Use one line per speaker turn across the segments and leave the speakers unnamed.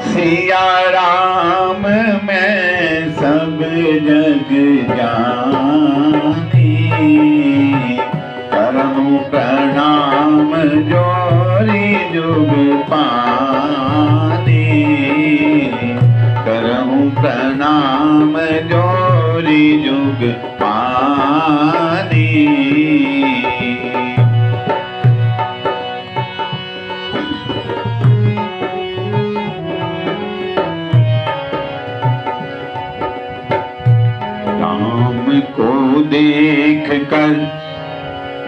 सिया राम मैं सब जग जानी, करहूँ प्रणाम जोरी जुग पानी, करहूँ प्रणाम जोरी जुग पानी। को देख कर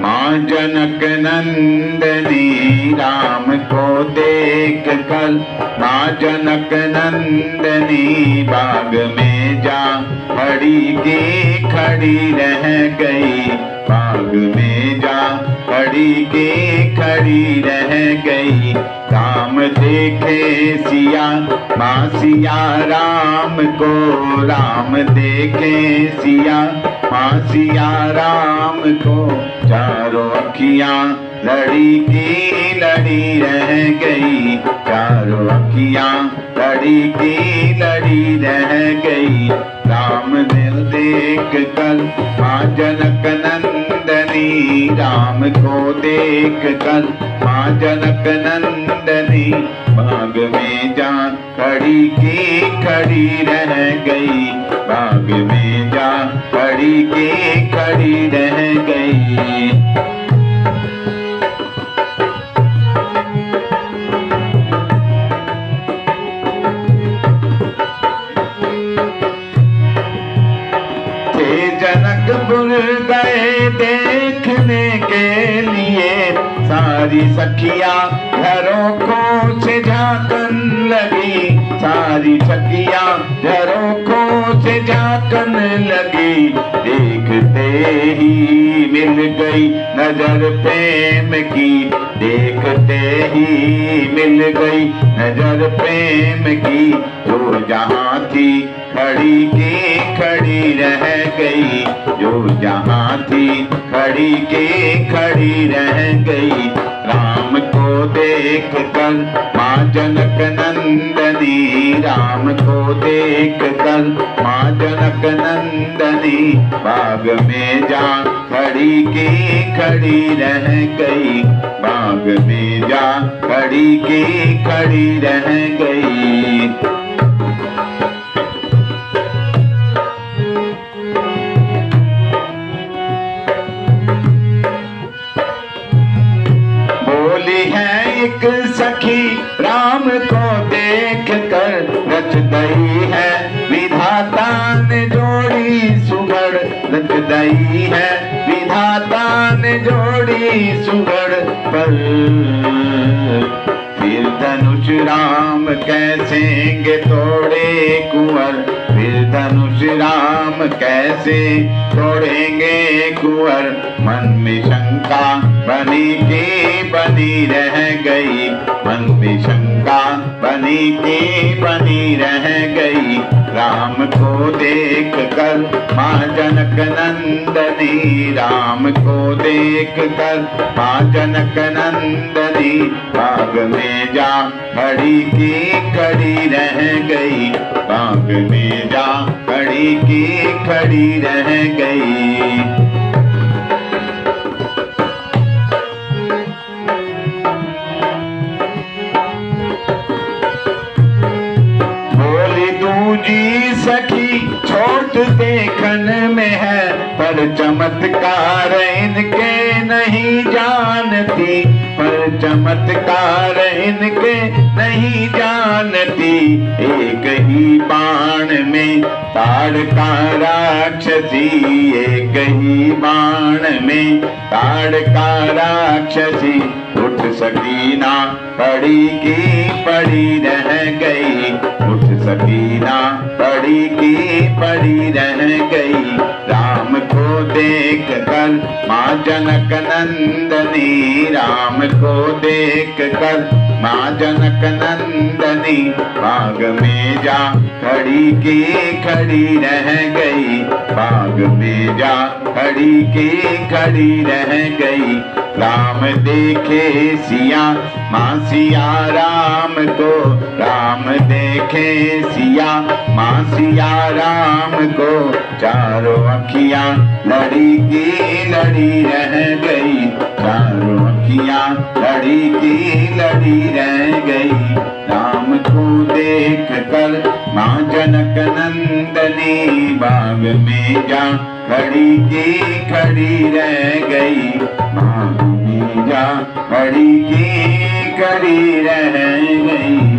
माँ जनक नंदनी, राम को देख कर माँ जनक नंदनी, बाग में जा खड़ी की खड़ी रह गई, बाग में जा खड़ी की खड़ी रह गई। राम देखे सिया माँ सिया राम को, राम देखे सिया माँ सिया राम को, चारों अखियाँ लड़ी की लड़ी रह गई, चारों अखियाँ लड़ी की लड़ी रह गई। राम दिल देख कर माँ जनक नंदनी, राम को देख कर माँ जनक नंदनी, बाग में जा खड़ी की खड़ी रह गई, बाग में जा खड़ी की खड़ी रह गई। जनकपुर गए देखने के लिए, सारी सखियां घरों को से झांकन लगी, सारी सखियां घरों को से झांकन लगी। देखते ही मिल गई नजर प्रेम की, देखते ही मिल गई नजर प्रेम की। जो जहां थी खड़ी की खड़ी रह गई, जो जहां थी खड़ी की खड़ी रह गई। राम को देख कर माँ जनक नंदनी, राम को देख कर माँ जनक नंदनी, बाग में जा खड़ी की खड़ी रह गई, बाग में जा खड़ी की खड़ी रह गई। एक सखी राम को देख कर रच गई है, विधाता ने जोड़ी सुघड़ रच गई है, विधाता ने जोड़ी सुघड़। पर फिर धनुष राम कैसे तोड़े कुंवर, फिर धनुष राम कैसे तोड़ेंगे कुंवर। मन में शंका बनी की बनी रह गई, मन में शंका बनी की बनी रह गई। राम को देख कर माँ जनक नंदनी, राम को देख कर माँ जनक नंदनी, बाग में जा खड़ी की खड़ी रह गई, बाग में जा खड़ी की खड़ी रह गई। दूजी सखी छोट देखन में है, पर चमत्कार इनके नहीं जानती, पर चमत्कार इनके नहीं जानती। एक ही बाण में ताड़का राक्षसी, एक ही बाण में ताड़का राक्षसी। उठ सकी ना पड़ी की पड़ी रह गई, उठ सकी ना पड़ी की पड़ी रह गई। राम को देख कर माँ जनक नंदनी, राम को देख कर माँ जनक नंदनी, बाग में जा खड़ी की खड़ी रह गई, बाग में जा खड़ी की खड़ी रह गई। राम देखे सिया माँ सिया राम को, राम देखे सिया माँ सिया राम को। चारों अखियाँ लड़ी की लड़ी रह गई, चारों अखियाँ लड़ी की लड़ी रह गई। राम को देख कर माँ जनक नंदनी बाग में जा खड़ी की खड़ी रह गई, बाग में जा खड़ी की खड़ी रह गई।